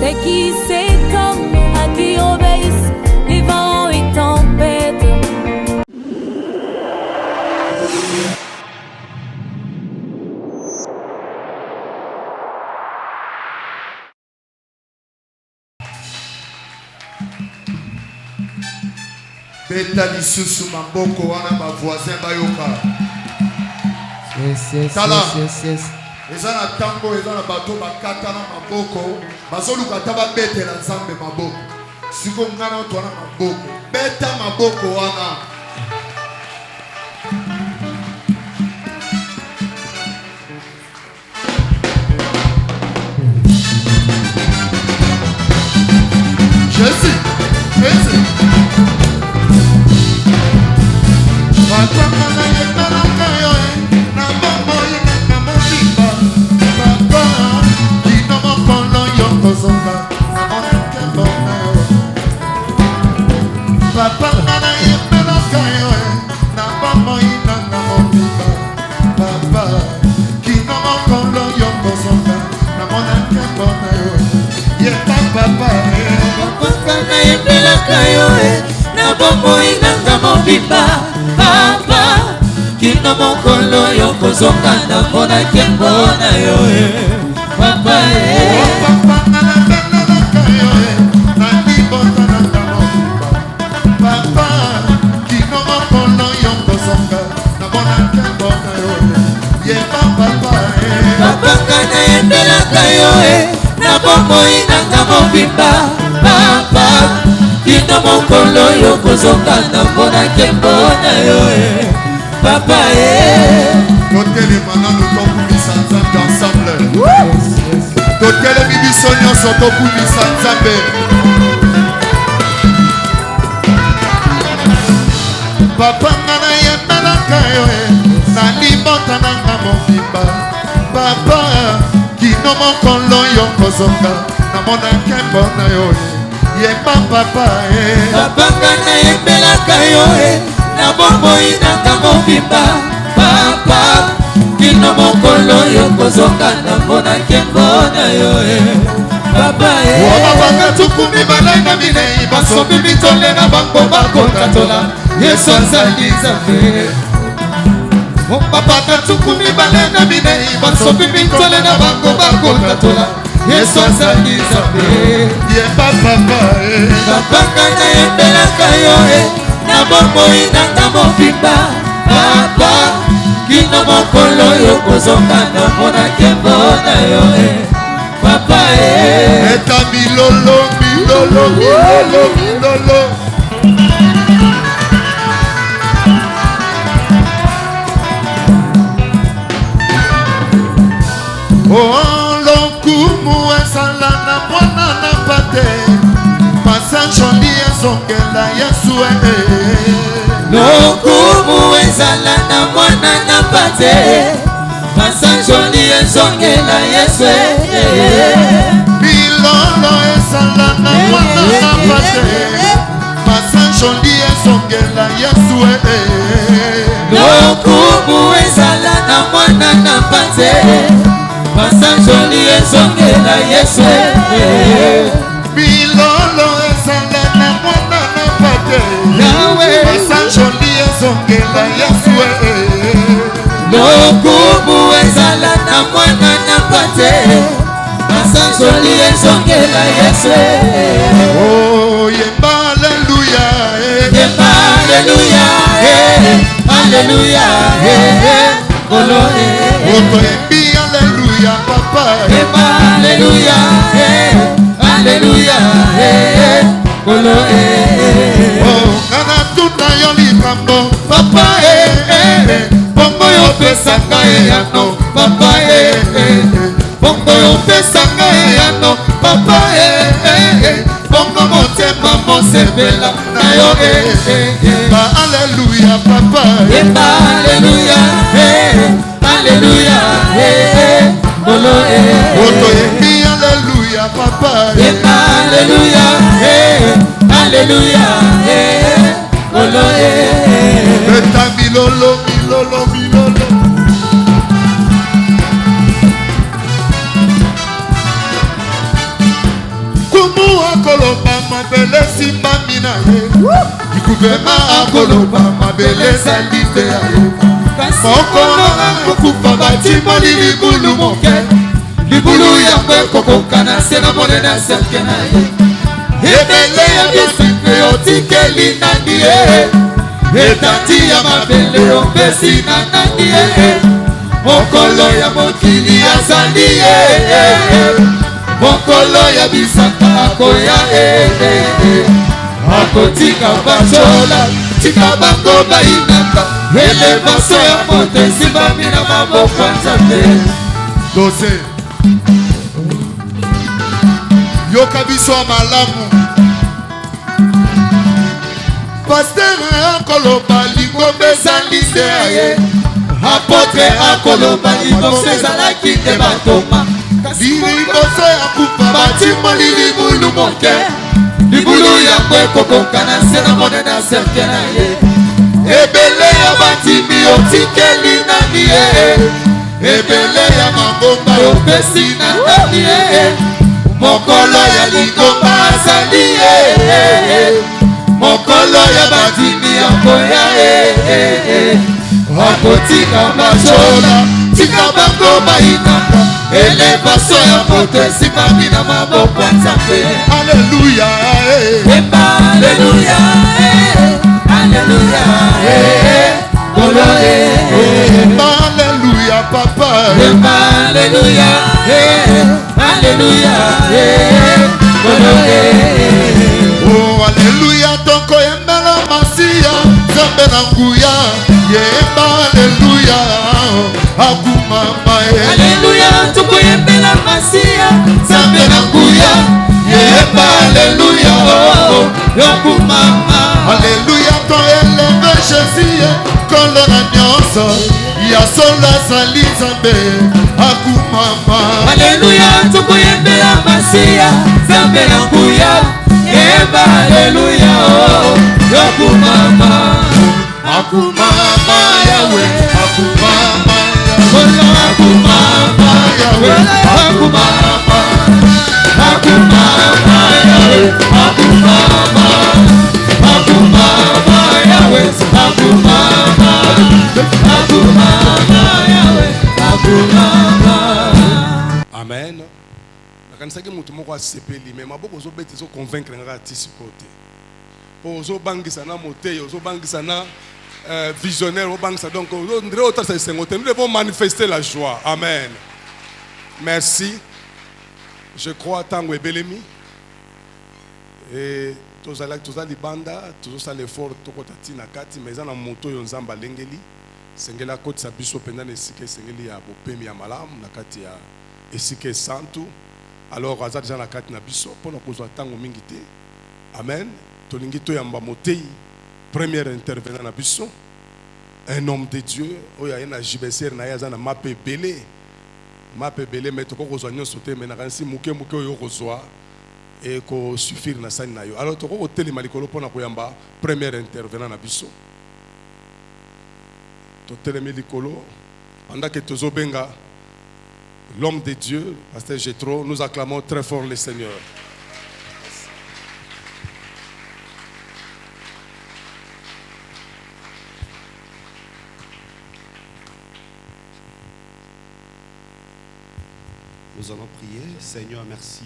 C'est qui s'étonnent, à qui obéissent les vents et tempêtes. Beta lisusu maboko wana ba voisin bayoka. Yes. Eza na tango eza na bato bakata na maboko bazoluka ta babetela nzambe maboko siko ngana to na maboko beta maboko wana Jésus Papa nana yepela kayo na bamo ina na mobiba Papa kino mokolo yoko zonga na mona kembo na yo ye papa Papa nana yepela kayo na bamo ina na mobiba Papa kino mokolo yoko zonga na mona kembo na yo Papa Papa nana yepela kayo na libota na Papa, qui no mokolo yoko zonga na bona kembo na yo ye papa Papa kana yembela kayo na bombo inanga mobimba Papa qui no mokolo yoko zonga na bona kembo na yo Papa Totele manano tokumisa nzambe ensemble Totele bibiso nyonso tokumisa nzambe Papa ngana yembela kayo na libota nanga mobimba Papa kino mokolo yoko zonga na mona kembo na yo ye papa Papa ngana yembela kayo na bombo inanga mobimba Papa kino mokolo yoko zonga na mona kembo na yo Papa Wababanga tukumi balanga minei basobi bitole na bango bakotatola Yesu azali Nzambe Papa tukumi balanga minei basobi bitole na bango bakotatola Yesu azali Nzambe ye papa Papa kana yembelaka yo na bombo inanga mobimba Papa kino mokolo yokozonga na mona kembo na yo Papa eta milolo Oh lokumu ezala na mwana na pate masajoli ezongela Yesu lokumu ezala na mwana na pate masajoli ezongela Yesu bilolo ezala na mwana na pate masajoli ezongela Yesu lokumu ezala na mwana na pate masajoli ezongela Yesu bilolo ezala na mwana na pate masajoli ezongela Yesu lokumu ezala na mwana na pate masajoli ezongela Yesu oh yemba haleluya yemba haleluya haleluya olo oto yembi haleluya papa yemba haleluya haleluya olo oh kana tuta yo likambo papa bongo yo pesanga yano papa bongo yo pesanga yano papa bongo motema mosepela na yo ba haleluya papa yemba haleluya haleluya olo oto yembi haleluya papa yemba haleluya haleluya olo beta milolo mabele simbami na ye guvema akoloba mabele ezali te ya ye mokolo okufa batimoli libulu moke libulu yango ekokoka na se na monene serke na ye ebele ya bisimpe otikeli nani ye etati ya mabele opesi na nani ye mokolo ya mokili azali ye mokolo ya bisaka akoya akotika bacola tika bango bayinaka elevaso ya moto esimbami na maboko ya nzambe dose yoka biso malamu paster akoloba lingombe ezali te aye apotre akoloba liboso ezalaki nde batoma liboso ya kufa batimoli libulu moke libulu yango ekokoka na se na monene ya serke na ye ebele ya batimi otikeli nani ye ebele ya mabomba opesi na nani ye mokolo ya lingomba azali ye mokolo ya batimi akoya akotika bacola tika bango bayinaka elevaso ya moto esimbami na maboko ya nzambe aleluya emba aleluya aleluya kolo aleluya papa emba aleluya aleluya kolo oh aleluya tokoyembela masiya nzambe na nguya yemba aleluya akumama aleluya tokoyembela masiya nzambe na nguya yemba aleluya yokumama aleluya toeleve jésus kolo na nyonso ya solo azali nzambe akumama aleluya tokoyembela masiya nzambe na nguya yemba aleluya yokumama akumama yawe akumama kolo akumama yawe akumama akumama yawe akumama akumama yawe akumama akumama yawe akumama. Amen. Nakanisaki mutu moko asepeli mais maboko ozobeti zo convaincre ngaka tisi kote po ozobangisa na moteyo ozobangisa na visionnaire ozobangisa donc ndre otasa esengo te nous devons manifester la joie. Amen. Merci. Je crois tango ebelemi et tozala libanda tozosala effort tokota tina kati mais eza na moto oyo nzambe alengeli sengeli akotisa biso mpenza na esika esengeli ya bopemi ya malamu na kati ya esika esantu alors aza deja na kati na biso mpona kozwa ntango mingi te. Amen. Tolingi toyamba motei premier intervenant na biso un homme de Dieu oyo aye na jibesiere na ye aza na mape ebele mais tokoki kozwa nyonso te mais nakanisi moke oyo kozwa ekosuffire na sani na yo. Alors tokoki kotelema likolo mpona koyamba premier intervenant na biso totelemi likolo pendant que tozobenga l'homme de Dieu, Pasteur Jétro, nous acclamons très fort le Seigneur. Nous allons prier. Seigneur, merci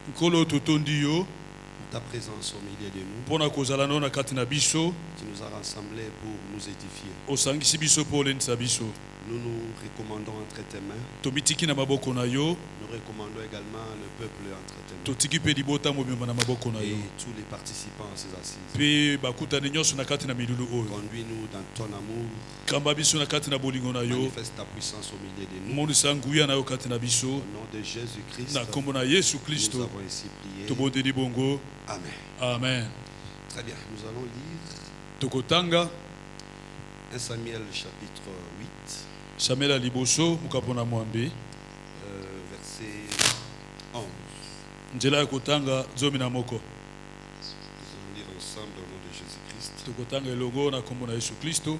Nkolo totondi yo pour ta présence au milieu de nous. pona kozala na kati na biso Tu nous as rassemblés pour nous édifier. osangisi biso po olendisa biso Nous nous recommandons entre tes mains. tomitiki na maboko na yo Nous recommandons également le peuple entre tes mains. totiki mpe libota mobimba na maboko na yo Et tous les participants à ces assises. mpe bakutani nyonso na kati na milulu oyo Conduis-nous dans ton amour. kamba biso na kati na bolingo na yo Manifeste ta puissance au milieu de nous. monisa nguya na yo kati na biso Au nom de Jésus-Christ, na nkombo na yesu nous kristo avons ainsi prié. tobondeli bongo Amen. amen. Très bien. Nous allons lire tokotanga 1 Samuel chapitre 8, samuel ya liboso mokapo na mwambe verset 11. nzela ya kotanga zomi na moko. Nous allons lire ensemble au nom de Jésus-Christ. tokotanga elongo na nkombo na yesu kristo.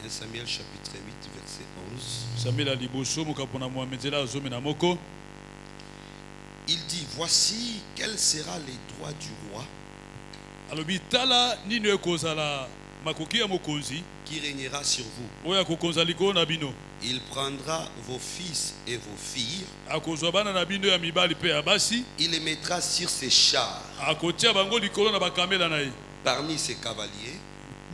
1 Samuel chapitre 8, verset 11. samuel ya liboso mokapo na mwambe nzela ya zomi na moko. Il dit, voici quel sera les droits du roi alobi tala nini ekozala makoki ya mokonzi qui régnera sur vous. oyo akokonza likolo na bino. Il prendra vos fils et vos filles, Akozwa bana na bino ya mibali pe ya basi, il les mettra sur ses chars, akotia bango likolo na bakamela na ye. parmi ses cavaliers,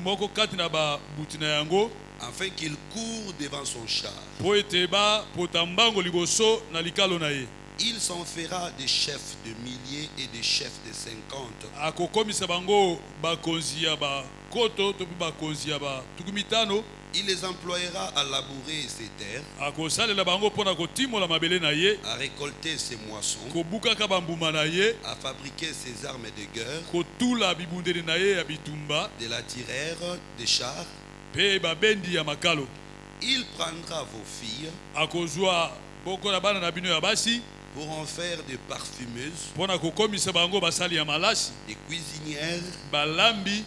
Moko kati na ba buti na yango afin qu'il court devant son char. po ete ba potambango liboso na likalo na ye. Il s'en fera des chefs de milliers et des chefs de 50. Akokomisa bango bakonzi ya bakoto to pe bakonzi ya batukumitano. Il les employera à labourer ses terres, Akosalela bango mpona kotimola mabele na ye, à récolter ses moissons, kobukaka bambuma na ye, à fabriquer ses armes de guerre, kotula bibundeli na ye ya bitumba de la tiraire, des chars. pe babendi ya makalo. Il prendra vos filles Akozwa boko na bana na bino ya basi pour en faire des parfumeuses, mpona kokomisa bango basali ya malasi, des cuisinières balambi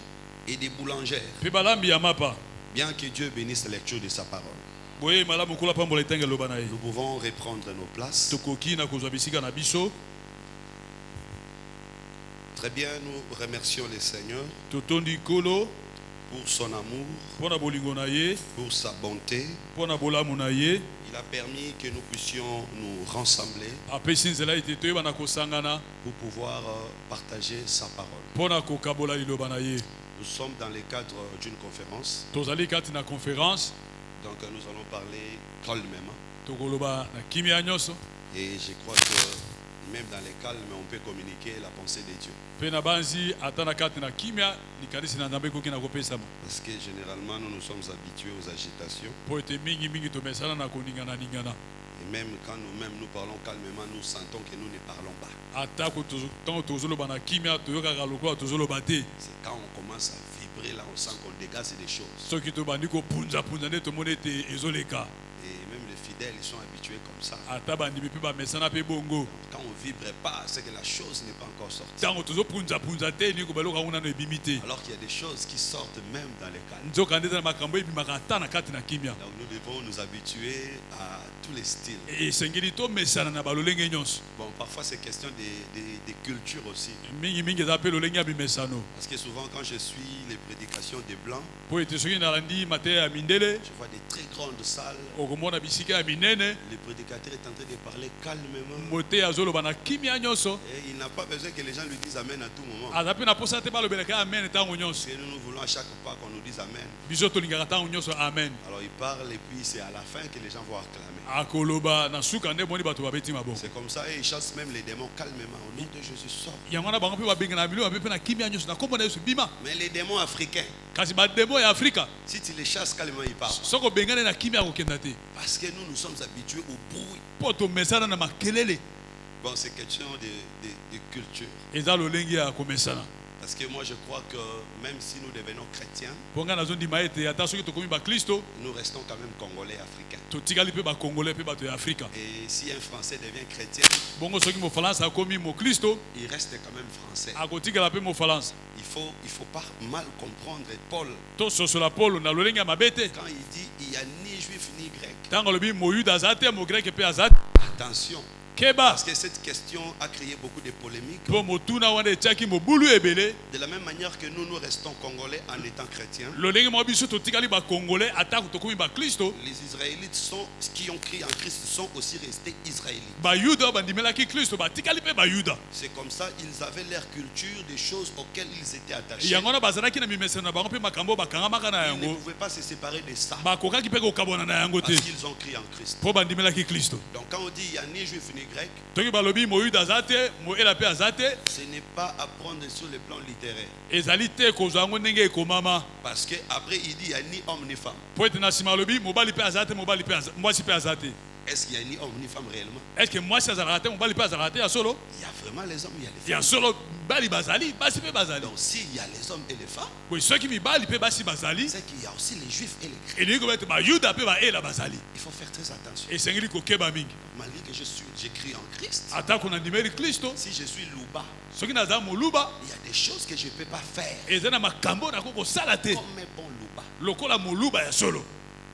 et des boulangères. pe balambi ya mapa. Bien que Dieu bénisse la lecture de sa parole. Boye malamu kula pambola etenge loba na ye. Nous pouvons reprendre nos places. Tokoki na kozwa bisika na biso. Très bien, nous remercions le Seigneur Totondi kolo pour son amour, mpona bolingo na ye, pour sa bonté. mpona bolamu na ye. Il a permis que nous puissions nous rassembler Apesi nzela ete toyeba na kosangana pour pouvoir partager sa parole. mpona kokabola liloba na ye. Nous sommes dans le cadre d'une conférence, Tozali kati na conférence, donc nous allons parler calmement. tokoloba na kimia nyonso. Et je crois que même dans les calmes, on peut communiquer la pensée de Dieu. Pe na banzi ata na kati na kimia likanisi na nzambe ekoki na kopesama. Parce que généralement, nous nous sommes habitués aux agitations. Po ete mingi tomesana na koningana. Et même quand nous-mêmes nous parlons calmement, nous sentons que nous ne parlons pas. Atako ntango tozoloba na kimia toyokaka lokola tozoloba te. C'est quand on commence à vibrer là, on sent qu'on dégage des choses. Soki tobandi kopunza nde tomoni ete ezoleka. Et même les fidèles, ils sont habitués comme ça. Ata bandimi mpe bamesana mpe bongo. Quand on ne vibre pas, c'est que la chose n'est pas encore sortie. Ntango tozopunza te niko baloka ngo nano ebimi te. Alors qu'il y a des choses qui sortent même dans les calmes. Nzoka nde eza na makambo ebimaka ata na kati na kimia. Donc nous devons nous habituer à tous les styles. Esengeli tomesana na balolenge nyonso. Bon, parfois c'est question de culture aussi. Mingi eza mpe lolenge ya bimesano. Parce que souvent quand je suis les prédications des Blancs, Po ete soki nalandi mateya ya mindele je vois des très grandes salles. okomona bisika ya minene Le prédicateur est en train de parler calmement. mote azoloba na kimia nyonso. Et il n'a pas besoin que les gens lui disent Amen à tout moment. Aza mpe na posa te balobelaka amen ntango nyonso. Parce que nous voulons à chaque pas qu'on nous dise Amen. Biso tolingaka ntango nyonso amen. Alors il parle et puis c'est à la fin que les gens vont acclamer. Akoloba na suka nde boni bato babeti maboko. C'est comme ça et ils chassent même les démons calmement. Au nom de Jésus, sort. Yango na bango mpe babengana na biloko mpe na kimia nyonso na kombo na Yesu bima. Mais les démons africains, Kasi bademo ya Afrika si tu les chasses calmement, ils partent. soko obengane na kimia akokenda te. Parce que nous sommes habitués au bruit. Po tomesana na makelele Bon, c'est question de culture. eza lolenge ya komesana. Parce que moi, je crois que même si nous devenons chrétiens, Po nga nazondima ete ata soki tokomi bakristo nous restons quand même congolais africains. totikali mpe bakongole mpe bato ya Afrika. Et si un Français devient chrétien, Bongo soki mofalansa akomi mokristo il reste quand même français. akotikala mpe mofalansa. Il faut pas mal comprendre Paul Tososola Paulo na lolenge ya mabe te. quand il dit il n'y a ni juif ni grec. Ntango alobi moyuda aza te mogreke mpe aza te. Attention, Keba parce que cette question a créé beaucoup de polémiques. mpo motuna wana etiaki mobulu ebele. De la même manière que nous restons congolais en étant chrétiens, Lolenge moko biso totikali bakongole atako tokomi bakristo. les Israélites qui ont cru en Christ sont aussi restés israélites. Bayuda oyo bandimelaki kristo batikali mpe bayuda. C'est comme ça, ils avaient leur culture, des choses auxquelles ils étaient attachés. Yango wana bazalaki na mimeseno na bango mpe makambo bakangamaka na Ils ne yango. pouvaient pas se séparer de ça Bakokaki mpe kokabwana na yango te parce qu'ils ont cru en Christ. mpo bandimelaki kristo. Donc quand on dit il n'y a ni juif ni grec, Toki balobi moyuda aza te moela mpe aza te ce n'est pas à prendre sur le plan littéraire. ezali te kozwa yango ndenge ekomama. Parce qu'après il dit il n'y a ni homme ni femme. Po ete na nsima alobi mobali mpe aza te mwasi mpe aza te. Est-ce qu'il y a ni homme ni femme réellement? Est-ce que mwasi azalaka te mobali mpe azalaka te ya solo? Il y a vraiment les hommes, il y a les Ya femmes. solo bali bazali basi mpe bazali. Donc s'il y a les hommes et les femmes, Boye soki mibali mpe basi bazali c'est qu'il y a aussi les juifs et les grecs. elingi koba ete bayuda mpe baela bazali. Il faut faire très attention. Esengeli kokeba mingi. Malgré que j'écris en Christ, Atako nandimeli kristo si je suis louba, soki naza moluba il y a des choses que je ne peux pas faire eza na makambo nako kosala te comme un bon louba. lokola moluba ya solo.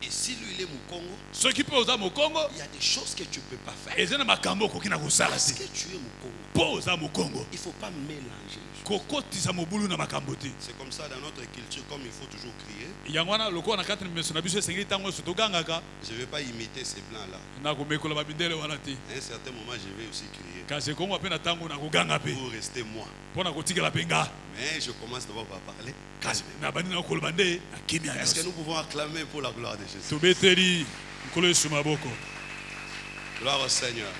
Et si lui il est Mukongo, Ce qui peut oza mokongo, il y a des choses que tu ne peux pas faire. eza na makambo koki na kosala Parce te. que tu es Mukongo. Po oza mokongo. Il ne faut pas mélanger. Kokotisa mobulu na makambo te. C'est comme ça dans notre culture, comme il faut toujours crier. Yango wana lokola na kati na miso na biso esengeli ntango nyonso togangaka Je ne vais pas imiter ces blancs-là. na komekola babindele wana te. À un certain moment, je vais aussi crier Kasi ekomba mpe na ntango na koganga mpe pour rester moi. mpo na kotikela mpe nga. Mais je commence d'abord par parler. Kasi na bandi na koloba nde na kimia Est-ce que nyonso. nous pouvons acclamer pour la gloire de Jésus? Tobeteli nkolo yesu maboko. Gloire au Seigneur.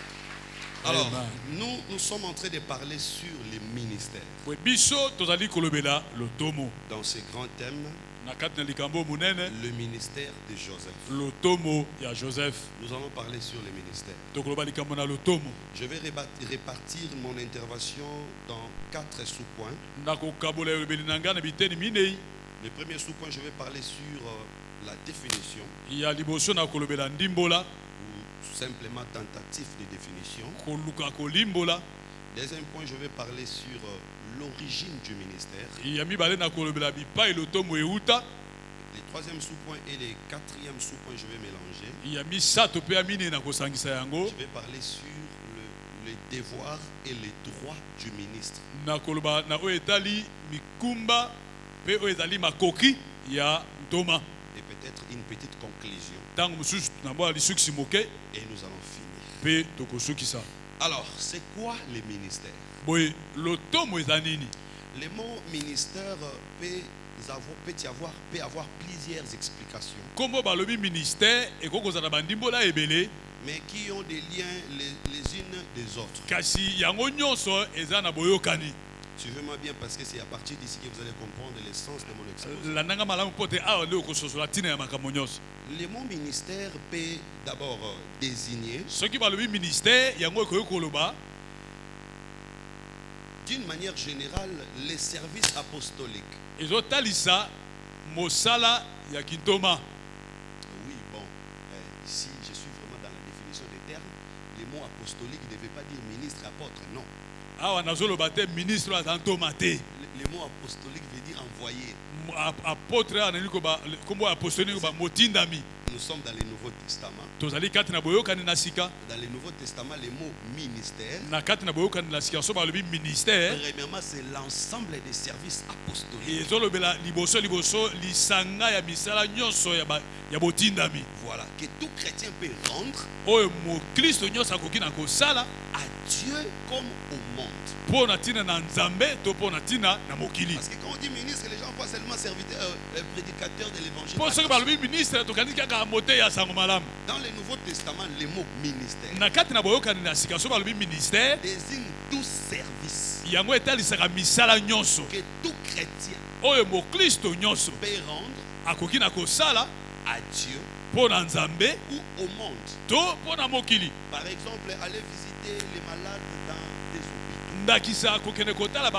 Alors, Amen. nous sommes en train de parler sur les ministères. Bwe biso tozali kolobela lotomo Dans ce grand thème, na kati na likambo monene le ministère de Joseph. lotomo ya Joseph. Nous allons parler sur les ministères. Tokoloba likambo na lotomo. Je vais répartir mon intervention dans 4 sous-points. Na kokabola elobeli na ngai na biteni minei. Le premier sous-point, je vais parler sur la définition Ya liboso na kolobela ndimbola ou simplement tentative de définition. koluka kolimbola. Deuxième point, je vais parler sur l'origine du ministère. Ya mibale na kolobela bipai lotomo euta. Les troisième sous-point et les quatrième sous-point, je vais mélanger. Ya misato pe ya minei na kosangisa yango. Je vais parler sur les devoirs et les droits du ministre. Na koloba na oyo etali mikumba pe oyo ezali makoki ya ntoma. Et peut-être une petite conclusion. Ntango mosusu nambola lisukisi moke Et nous allons finir. pe tokosukisa. Alors, c'est quoi les ministères? Boye lotomo eza nini? Le mot ministère peut avoir plusieurs explications, Kombo balobi ministère ekokozala bandimbola ebele mais qui ont des liens les unes des autres. kasi yango nyonso eza na boyokani. Suivez-moi bien parce que c'est à partir d'ici que vous allez comprendre le sens de mon exposé. Landanga malamu pote awa nde okososola ntina ya makambo nyonso. Le mot ministère peut d'abord désigner, Soki balobi ministère yango ekoki koloba d'une manière générale, les services apostoliques. ezotalisa mosala ya kintoma. Oui, bon, ici je suis vraiment dans la définition des termes. Le mot apostolique ne veut pas dire ministre, apôtre, non. Awa nazoloba te ministre aza ntoma te. Le mot apostolique veut dire envoyé. Apôtre anani koba kombo apostolique koba motindami. Nous sommes dans le Nouveau Testament. Tozali kati na boyokani na sika. Dans le Nouveau Testament, le mot ministère, Na kati na boyokani na sika so balobi ministère premièrement, c'est l'ensemble des services apostoliques. ezolobela liboso lisanga ya misala nyonso ya botindami. Voilà, que tout chrétien peut rendre Oyo mokristo nyonso akoki na kosala à Dieu comme au monde. mpo na ntina na nzambe to mpo na ntina na mokili. Parce que quand on dit ministre, les gens voient seulement serviteur, prédicateur de l'évangile. Mpo soki balobi ministre tokandi kaka mote ya sango malamu. Dans le Nouveau Testament, le mot ministère Na kati na boyokani na sika so balobi ministère désigne tout service yango etalisaka misala nyonso que tout chrétien oyo mokristo nyonso peut rendre akoki na kosala à Dieu mpo na nzambe ou au monde. to mpo na mokili. Par exemple, aller visiter les malades dans des hôpitaux. ndakisa kokende kotala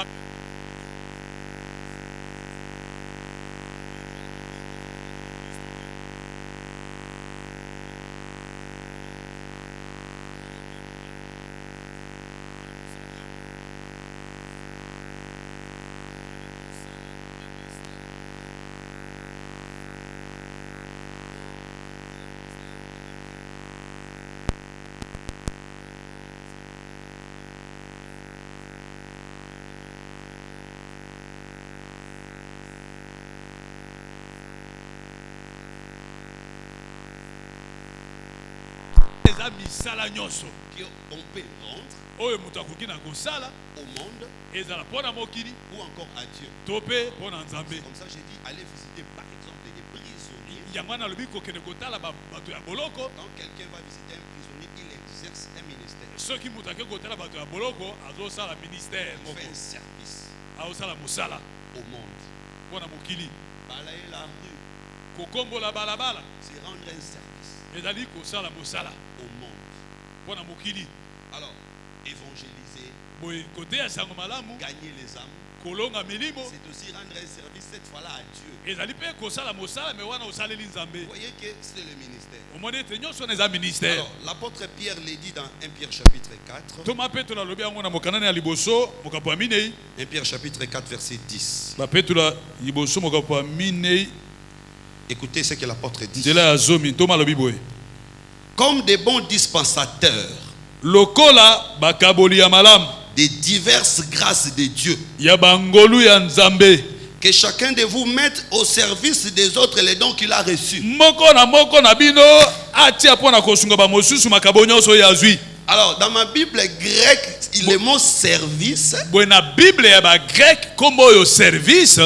eza misala nyonso qu'on peut rendre oyo moto akoki na kosala au monde ezala mpo na mokili ou encore à Dieu. to mpe mpo na nzambe. Comme ça, j'ai dit, aller visiter par exemple des prisonniers. yango wana alobi kokende kotala bato ya boloko. Quand quelqu'un va visiter un prisonnier, il exerce un ministère. soki moto ake kotala bato ya boloko azosala ministère Il moko fait un service azosala mosala au monde. mpo na mokili. Balayer la rue, kokombola balabala c'est rendre un service ezali kosala mosala au monde. mpo na mokili. Alors, évangéliser, boye kote ya sango malamu gagner les âmes, kolonga milimo c'est aussi rendre un service cette fois-là à Dieu. ezali mpe kosala mosala me wana osaleli nzambe. Vous voyez que c'est le ministère. omoni ete nyonso wana eza ministère. Alors, l'apôtre Pierre l'a dit dans 1 Pierre chapitre 4. toma petelo alobi yango na mokanani ya liboso mokapo ya minei. 1 Pierre chapitre 4 verset 10. bapetolo ya liboso mokapo ya minei Écoutez ce que l'apôtre dit. nzela ya zomi ntoma lobi boye Comme des bons dispensateurs lokola bakaboli ya malamu des diverses grâces de Dieu, ya bangolu ya nzambe que chacun de vous mette au service des autres les dons qu'il a reçus. moko na bino atia mpo na kosunga bamosusu makabo nyonso oyo azwi. Alors, dans ma Bible grecque, le mot service, boye na bible ya bagrek kombo oyo service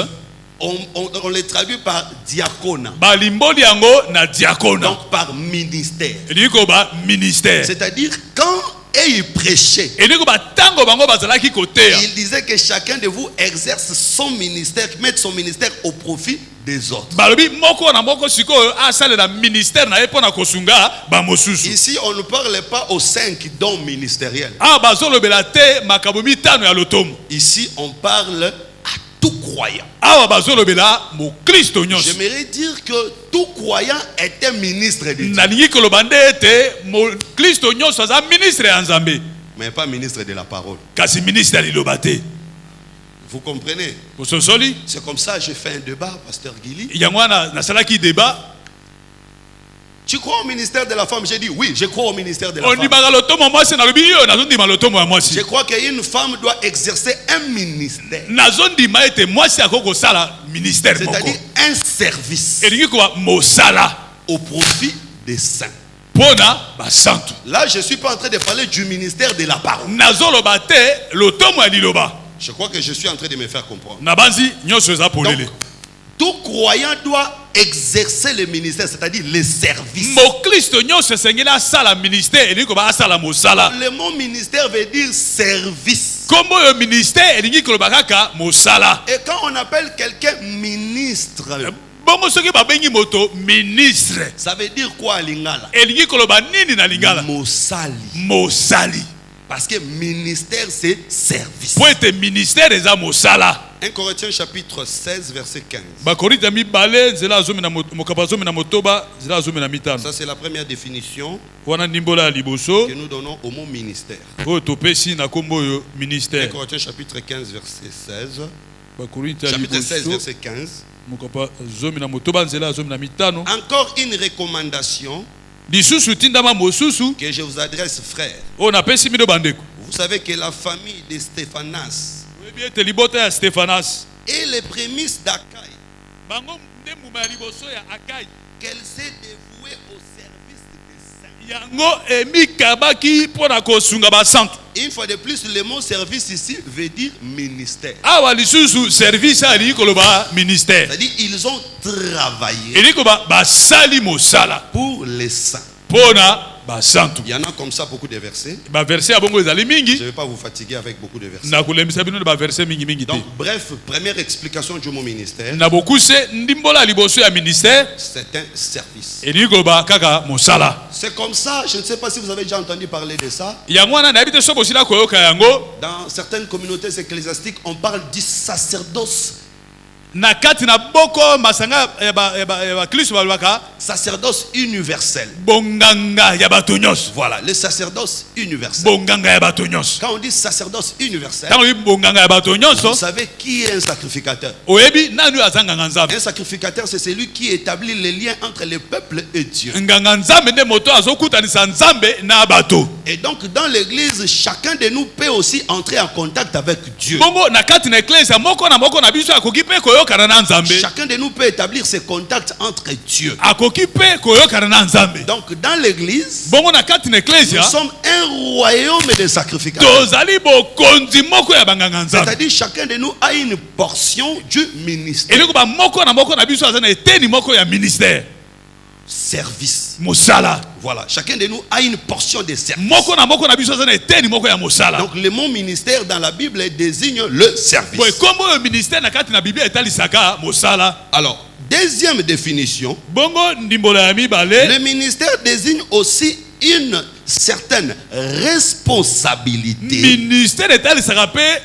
on le traduit par diacona, balimboli yango na diakona donc par ministère. elingi koba ministère C'est-à-dire, quand il prêchait, elingi koba ntango bango bazalaki koteya il disait que chacun de vous exerce son ministère, mette son ministère au profit des autres. balobi moko na moko sikoyo asalela ministère na ye mpo na kosunga bamosusu. Ici, on ne parle pas aux 5 dons ministériels. awa bazolobela te makambo mitano ya lotomo. Ici, on parle à tout croyant. awa bazolobela mokristo nyonso. J'aimerais dire que tout croyant était ministre de Dieu, nalingi koloba nde ete mokristo nyonso aza ministre ya nzambe mais pas ministre de la parole. kasi ministre ya liloba te. Vous comprenez? bososoli C'est comme ça que j'ai fait un débat, pasteur Guili. yango wana nasalaki débat. Tu crois au ministère de la femme? J'ai dit oui, je crois au ministère de la femme. ondimaka lotomo ya mwasi nalobi yo nazondima lotomo ya mwasi. Je crois qu'une femme doit exercer un ministère, nazondima ete mwasi akoki kosala ministère moko c'est-à-dire un service elingi koba mosala au profit des saints. mpona basantu. Là, je ne suis pas en train de parler du ministère de la parole. nazoloba te lotomo ya liloba. Je crois que je suis en train de me faire comprendre. na banzi nyonso eza Donc, polele. tout croyant doit exercer le ministère, c'est-à-dire les services. mokristo nyonso esengeli asala ministère elingi koba asala mosala. Le mot ministère veut dire service. kombo oyo ministère elingi koloba kaka mosala. Et quand on appelle quelqu'un ministre, bongo soki babengi moto ministre ça veut dire quoi à Lingala? elingi koloba nini na lingala? Mosali. mosali. Parce que ministère, c'est service. po ete ministère eza mosala. 1 Corinthiens chapitre 16, verset 15. bakorinta mibale nzela ya zomi na mokaba zomi na motoba nzela ya zomi na mitano. Ça, c'est la première définition wana ndimbola ya liboso que nous donnons au mot ministère. oyo topesi na kombo oyo 1 ministère. Corinthiens chapitre 15, verset 16. bakorinta ya Chapitre 16, liboso verset 15. mokaba zomi na motoba nzela ya zomi na mitano. Encore une recommandation lisusu tindama mosusu que je vous adresse, frères. oyo napesi bino bandeko. Vous savez que la famille de Stéphanas oyebi ete libota ya stefanas et les prémices d'Achaïe, bango nde mbuma ya liboso ya akai qu'elle s'est dévouée au service des saints. yango emikabaki mpo na kosunga basantu. Une fois de plus, le mot service ici veut dire ministère. awa lisusu service alingi koloba ministère C'est-à-dire ils ont travaillé elingi koloba basali mosala pour les saints. mpo na basantu. Il y en a comme ça beaucoup de versets. baverse ya bongo ezali Je mingi ne vais pas vous fatiguer avec beaucoup de versets. na kolembisa bino na baverse mingimingi te. Donc, bref, première explication du mot ministère, na bokuse ndimbola ya liboso ya ministère c'est un service. elingi koloba kaka mosala. C'est comme ça, je ne sais pas si vous avez déjà entendu parler de ça. yango wana nayebi te so bosila koyoka yango Dans certaines communautés ecclésiastiques, on parle du sacerdoce. na kati na boko masanga ya bakristo balobaka Sacerdoce universel. bonganga ya bato nyonso. Voilà, le sacerdoce universel. bonganga ya bato nyonso. Quand on dit sacerdoce universel, ntango oyebi bonganga ya bato vous nyonso savez qui est un sacrificateur? oyebi nani oyo aza nganga nzambe. Un sacrificateur, c'est celui qui établit les liens entre le peuple et Dieu. nganga nzambe nde moto azokutanisa nzambe na bato. Et donc, dans l'église, chacun de nous peut aussi entrer en contact avec Dieu. bongo na kati na eklesia moko na biso akoki mpe koyokana na nzambe. Chacun de nous peut établir ses contacts entre Dieu. akoki mpe koyokana na nzambe. Donc, dans l'église, bongo na kati na nous eklesia sommes un royaume de sacrificateurs. tozali bokonzi moko ya banganga nzambe. C'est-à-dire, chacun de nous a une portion du ministère. elingi koba moko na biso aza na eteni moko ya ministère Service. mosala. Voilà, chacun de nous a une portion de service. moko na biso aza na eteni moko ya mosala. Donc, le mot ministère dans la Bible désigne le service. boye kombo oyo ministère na kati na biblia etalisaka mosala. Alors, deuxième définition, bongo ndimbola ya mibale le ministère désigne aussi une certaine responsabilité ministère etalisaka mpe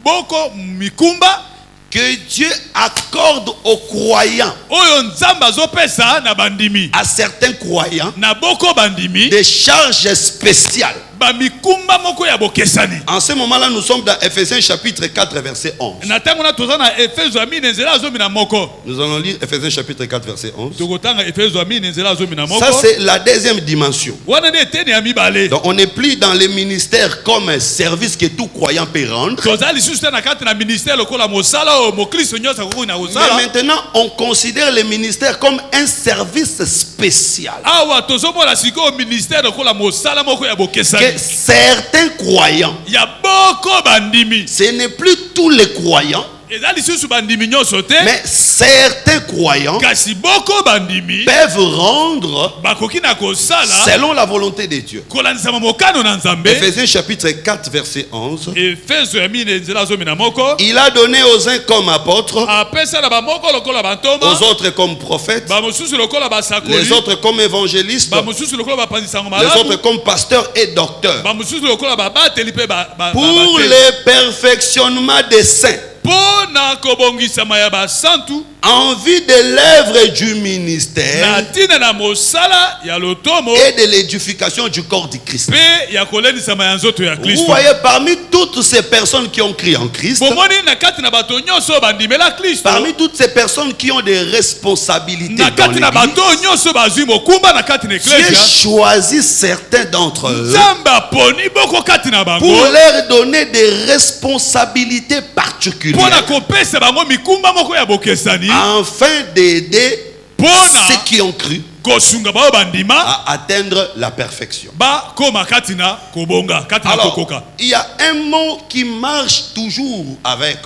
boko mikumba que Dieu accorde aux croyants, oyo nzambe azopesa na bandimi à certains croyants, na boko bandimi des charges spéciales bamikumba moko ya bokesani. En ce moment-là, nous sommes dans Ephésiens chapitre 4, verset 11. Na tango na tozana Efeso amine nzela azomi na moko. Nous allons lire Ephésiens chapitre 4, verset 11. Tokotanga Efeso amine nzela azomi na moko. Ça, c'est la deuxième dimension. Wana de teni ya mibale. Donc, on n'est plus dans les ministères comme un service que tout croyant peut rendre. Tozali susta na kati na ministère lokola mosala o mokristo nyosa ko na Mais osala. maintenant, on considère les ministères comme un service spécial. Awa tozomona siko ministère lokola mosala moko ya bokesani. Que certains croyants, Ya boko bandimi. ce n'est plus tous les croyants, Ezali susu bandimi nyoso te. mais certains croyants Kasi boko bandimi. peuvent rendre Bakoki na kosala. selon la volonté de Dieu. Kolanisa mokano na nzambe. Ephésiens chapitre 4, verset 11. Efeso amine nzela azomi na moko. Il a donné aux uns comme apôtres, Apesa na bamoko lokola bantoma. aux autres comme prophètes, Bamosusu lokola basakoli. les autres comme évangélistes, Bamosusu lokola bapanzisango les malamu. autres comme pasteurs et docteurs, Bamosusu lokola babateli pe pour le perfectionnement des saints, pona kobongisama ya basantu en vue de l'œuvre du ministère na tina na mosala ya lotomo et de l'édification du corps du Christ. pe ya kolenisama ya nzoto ya Vous Kristo. voyez, parmi toutes ces personnes qui ont crié en Christ, Bomoni na kati na bato nyonso bandimela Kristo. parmi toutes ces personnes qui ont des responsabilités Na dans kati na l'église, bato nyonso bazwi mokumba na kati na Dieu eklesia. choisit certains d'entre eux Nzambe aponi boko kati na bango. pour leur donner des responsabilités Pona particulières kopesa bango mikumba moko ya bokesani. afin d'aider Pona ceux qui ont cru kosunga bao bandima. à atteindre la perfection. Ba koma kati na kobonga kati na Alors, kokoka. il y a un mot qui marche toujours avec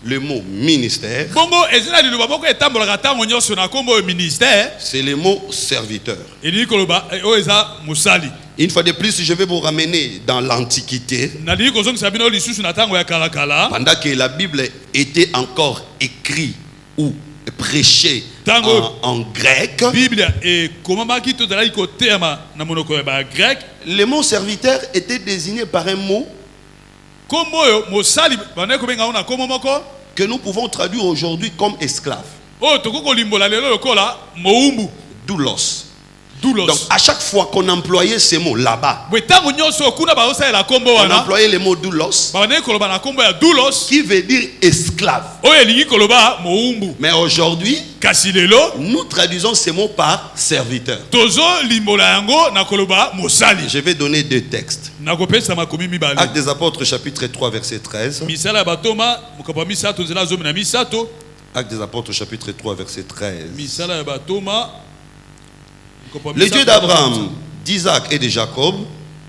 le mot ministère, Bongo ezina liloba moko etambolaka tango nyonso na kombo ya ministère. c'est le mot serviteur. Elingi koloba oyo eza mosali. Une fois de plus, je vais vous ramener dans l'Antiquité, Nalingi kozongisa bino lisusu na tango ya kalakala. pendant que la Bible était encore écrite ou prêchée Tango. en grec. Bible ekomamaki tozalaki koteyama na monoko ya bagrek. Le mot serviteur était désigné par un mot Kombo oyo mosali bandaki kobenga ngo na kombo moko que nous pouvons traduire aujourd'hui comme esclave, oyo tokoki kolimbola lelo lokola moumbu, doulos. doulos. Donc à chaque fois qu'on employait ces mots là-bas, Bwe tango nyonso kuna baosalela kombo on wana employait le mot doulos bandaki koloba na kombo ya doulos qui veut dire esclave. oyo elingi koloba moumbu. Mais aujourd'hui, Kasi lelo nous traduisons ces mots par serviteur. tozo limbola yango na koloba mosali. Je vais donner deux textes. Nakopesa makomi mibale. Actes des Apôtres chapitre 3 verset 13. Misala ya batoma mokapa misato nzela zomi na misato. Actes des Apôtres chapitre 3 verset 13. Misala ya batoma mokapa Le misato Dieu d'Abraham, d'Isaac et de Jacob,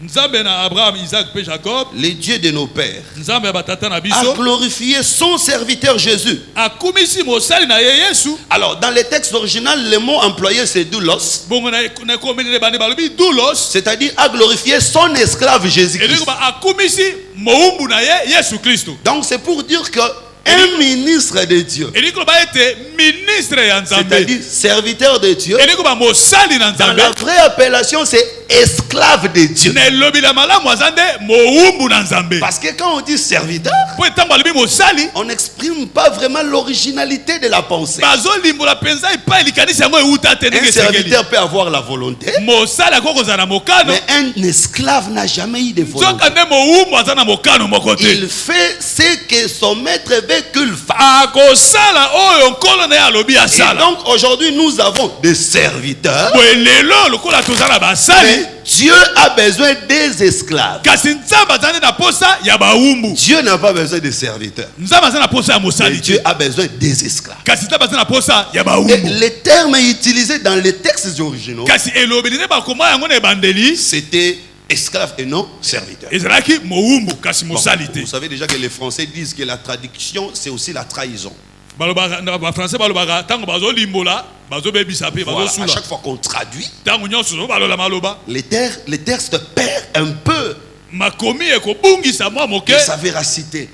Nzambe na Abraham, Isaac pe Jacob, le Dieu de nos pères, Nzambe ya batata na a biso glorifié son serviteur Jésus. akumisi mosali na ye Yesu. Alors, dans le texte original, le mot employé c'est doulos, Bongo na komelele bande balobi doulos. c'est-à-dire a glorifié son esclave Jésus-Christ. Elingi ba akumisi moumbu na ye Yesu Kristo. Donc, c'est pour dire que un ministre de Dieu, Elingi ba ete ministre ya Nzambe. c'est-à-dire serviteur de Dieu, Elingi ba mosali na dans Nzambe. la vraie appellation, c'est esclave de Dieu. Na elobi la malamu azande moumbu na Nzambe. Parce que quand on dit serviteur, Po etambo balobi mosali on n'exprime pas vraiment l'originalité de la pensée. bazolimbola penza epai likanisi yango euta te Un ndenge esengeli. serviteur peut avoir la volonté, Mosali akoki kozala na mokano. mais un esclave n'a jamais eu de volonté. Soka nde moumbu aza na mokano moko te. Il fait ce que son maître veut qu'il fasse. Akosala oyo nkolo na ye alobi Et asala. donc aujourd'hui nous avons des serviteurs, Boye lelo lokola toza na basali. mais Dieu a besoin des esclaves. Kasi nzambe aza nde na posa ya bawumbu. Dieu n'a pas besoin de serviteurs, Nzambe aza na posa ya mais mosali Dieu te. a besoin des esclaves. Kasi nzambe aza na posa ya Et bawumbu. les termes utilisés dans les textes originaux, Kasi elobeli nde bakoma yango na ebandeli c'était esclave et non serviteur. ezalaki mowumbu kasi Bon, mosali te. vous savez déjà que les Français disent que la traduction c'est aussi la trahison. Balobaka na bafrançais balobaka ntango bazolimbola bazobebisa mpe Voilà, à bazosula. chaque fois qu'on traduit, Ntango nyonso balola maloba les textes perdent un peu makomi ekobungisa mwa moke et sa véracité.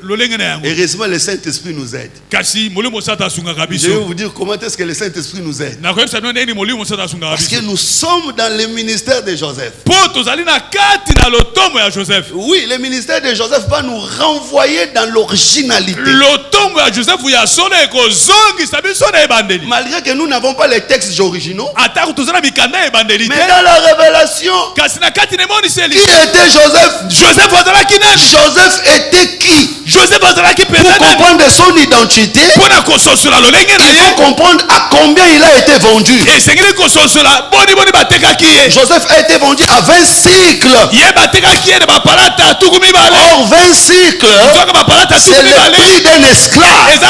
lolenge na yango. Heureusement, le Saint-Esprit nous aide. Kasi molimo sata asungaka Je vais biso. vous dire comment est-ce que le Saint-Esprit nous aide. Na koyebisa bino ndenge molimo sata asungaka Parce que biso. nous sommes dans le ministère de Joseph. Po tozali na kati na lotombo ya Joseph. Oui, le ministère de Joseph va nous renvoyer dans l'originalité. Lotombo ya Joseph ya solo ekozongisa biso na ebandeli. Malgré que nous n'avons pas les textes originaux, Atako tozala mikanda ebandeli mais te. dans la révélation, Kasi na kati nemoniseli. qui était Joseph? Joseph azalaki nani? Joseph était qui? Joseph azalaki Pour peza nani? comprendre son identité, Pona kososola lolenge na il ye. faut comprendre à combien il a été vendu. Esengeli kososola boni batekaki ye. Joseph a été vendu à 20 cycles. Ye batekaki ye na bapalata tuku mibale. Or, 20 cycles, Nzoka bapalata c'est tuku le mibale. prix d'un esclave. Eza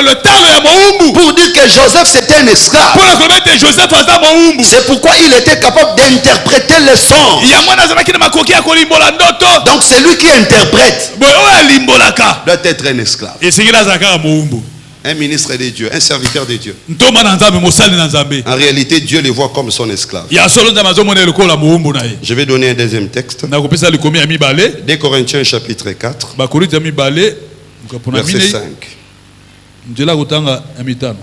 le talo ya moumbu. Pour dire que Joseph c'était un esclave. Pona komete Joseph aza moumbu. C'est pourquoi il était capable d'interpréter les sons. Yango nazalaki na makoki ya kolimbola ndoto. Donc c'est lui qui interprète. Boye oyo alimbolaka. Doit être un esclave. Esengeli azalaka ya moumbu. Un ministre de Dieu, un serviteur de Dieu. Ntoma na nzambe mosali na nzambe. En réalité, Dieu le voit comme son esclave. Ya solo nzambe azomona lokola moumbu na ye. Je vais donner un deuxième texte. Na kopesa likomi ya mibale. 2 Corinthiens chapitre 4, Bakorinto ya mibale. Mukapona verset minei. 5. Njela kotanga ya mitano.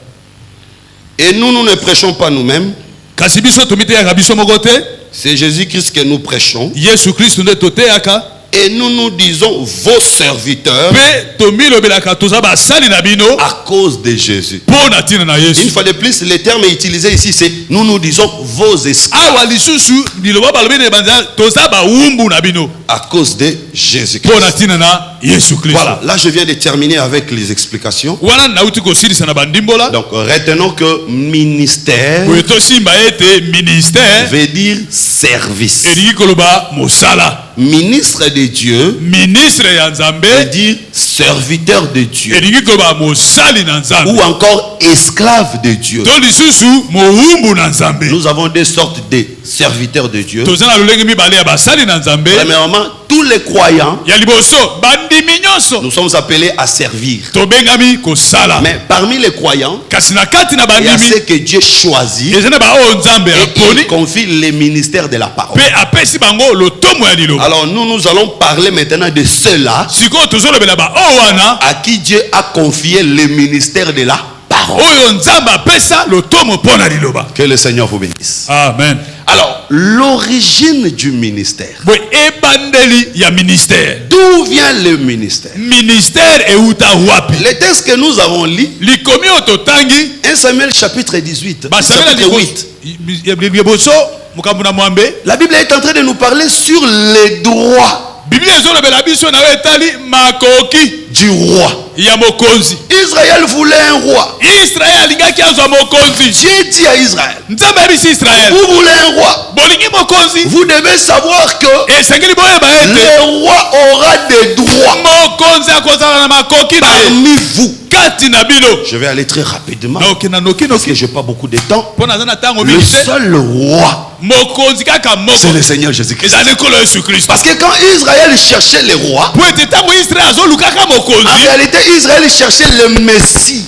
Et nous ne prêchons pas nous-mêmes. Kasi biso tomiteyaka biso moko te. C'est Jésus-Christ que nous prêchons. Yesu Kristo nde toteyaka. Et nous disons vos serviteurs Pe tomilobelaka toza basali na bino à cause de Jésus. mpo na ntina na Une Yesu. fois de plus, le terme utilisé ici, c'est nous disons vos esclaves Awa lisusu liloba balobi na ebanza toza bawumbu na bino à cause de Jésus-Christ. mpo na ntina na Yesu Kristo. Voilà, là je viens de terminer avec les explications. Wana nauti kosilisa na bandimbola. Donc retenons que ministère Boye tosimba ete ministère veut dire service. elingi koloba mosala. Ministre de Dieu Ministre ya Nzambe veut dire serviteur de Dieu elingi koloba mosali na Nzambe. ou encore esclave de Dieu. To lisusu mowumbu na Nzambe. Nous avons deux sortes de serviteurs de Dieu. Toza na lolenge mibale ya basali na Nzambe. Premièrement, tous les croyants, Ya liboso bandimi nyonso nous sommes appelés à servir. tobengami kosala. Mais parmi les croyants, Kasi na kati na il y a bandimi ceux que Dieu choisit eza na baoyo Nzambe et aponi il confie le ministère de la parole. pe apesi bango lotomo ya liloba. Alors nous allons parler maintenant de ceux-là Sikoyo tozolobela baoyo wana à qui Dieu a confié le ministère de la parole. oyo Nzambe apesa lotomo mpo na liloba. Que le Seigneur vous bénisse. Amen. Alors, l'origine du ministère. Boye ebandeli ya ministère. D'où vient le ministère? Ministère euta wapi? Le texte que nous avons lu, Likomi oyo totangi 1 Samuel chapitre 18, basamela chapitre 8. liboso mokambo na mwambe. La Bible est en train de nous parler sur les droits Biblia ezolobela biso na etali makoki du roi. ya mokonzi. Israël voulait un roi. Israël alingaki azwa mokonzi. Dieu dit à Israël, Nzambe abisi Israël. vous voulez un roi. Bolingi mokonzi. Vous devez savoir que Esengeli boyeba ete le roi aura des droits mokonzi akozala na makoki na ye. parmi vous. Kati na bino. Je vais aller très rapidement Noki na noki parce que noki. je n'ai pas beaucoup de temps. Mpo naza na ntango Le mingi te. seul roi, Mokonzi kaka moko. c'est le Seigneur Jésus-Christ. Ezali nkolo Yesu Kristo. Parce que quand Israël cherchait le roi, Po ete ntango Israel azolukaka en mokonzi. réalité Israël cherchait le Messie.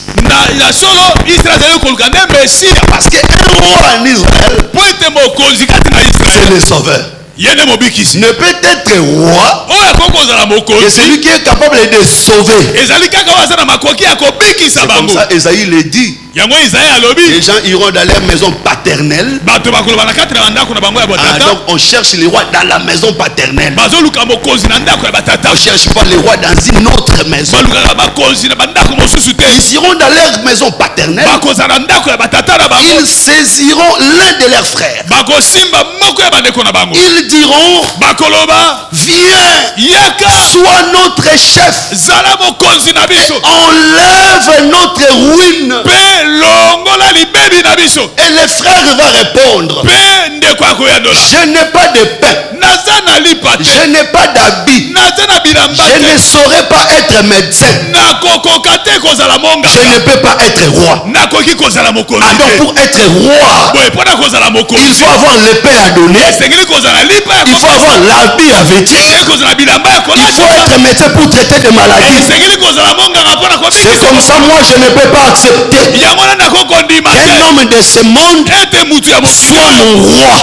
Na solo Israel azali koluka nde Mesia. Parce qu'un roi en Israël, Po ete mokonzi kati na c'est Israel. le sauveur. Ye nde mobikisi. Ne peut être roi Oyo akoki kozala que mokonzi. celui qui est capable de sauver. Ezali kaka oyo aza na makoki ya kobikisa C'est comme bango. ça Esaïe le dit. Yango Isaïe alobi. Les gens iront dans leur maison paternelle. Bato bakoloba na kati na bandako na bango ya Ah, batata. donc on cherche le roi dans la maison paternelle. Bazoluka mokonzi na ndako ya batata. On ne cherche pas le roi dans une autre maison. Balukaka bakonzi na bandako mosusu te. Ils iront dans leur maison paternelle. Bakozala na ndako ya batata na bango. Ils saisiront l'un de leurs frères. Bakosimba moko ya bandeko na bango. Ils diront, Bakoloba viens, yaka sois notre chef. zala mokonzi na biso. Enlève notre ruine. Pe longola libebi na biso. Et le frère va répondre, Pe ndeko akoyandola. je n'ai pas de pain. Naza na lipa te. Je n'ai pas d'habit. Naza na bilamba Je ne te. saurais pas être médecin. Nakokoka te kozala monga. Je ne peux pas être roi. Nakoki kozala mokonzi Ah, donc te. pour être roi, Boye mpona kozala il mokonzi. faut avoir l'épée à donner. Esengeli kozala Il faut avoir l'habit à vêtir. Il faut être médecin pour traiter des maladies. C'est comme ça, moi je ne peux pas accepter qu'un homme de ce monde soit mon roi.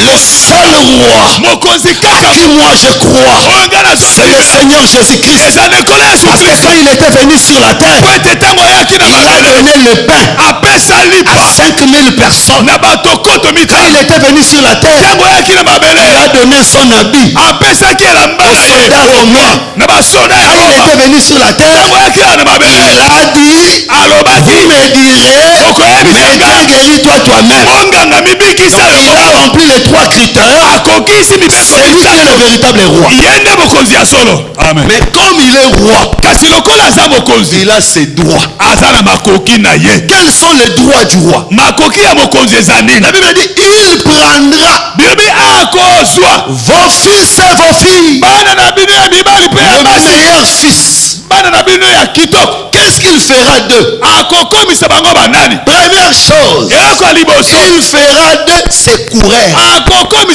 Le seul roi à qui moi je crois, c'est le Seigneur Jésus-Christ. Parce que quand il était venu sur la terre, il a donné le pain à 5000 personnes. Quand il était venu sur la terre, il a donné son habit aux soldats romains. Quand il était venu sur la terre, il a dit, vous me direz, médecin, guéris-toi toi-même. Il a rempli les 3 critères. C'est lui qui est le véritable roi. Amen. Mais comme il est roi, il a ses droits. Quels sont les droits du roi? La Bible dit, il prendra vos fils et vos filles. Le meilleur fils. Qu'est-ce qu'il fera d'eux? Première chose, il fera d'eux ses coureurs. Ils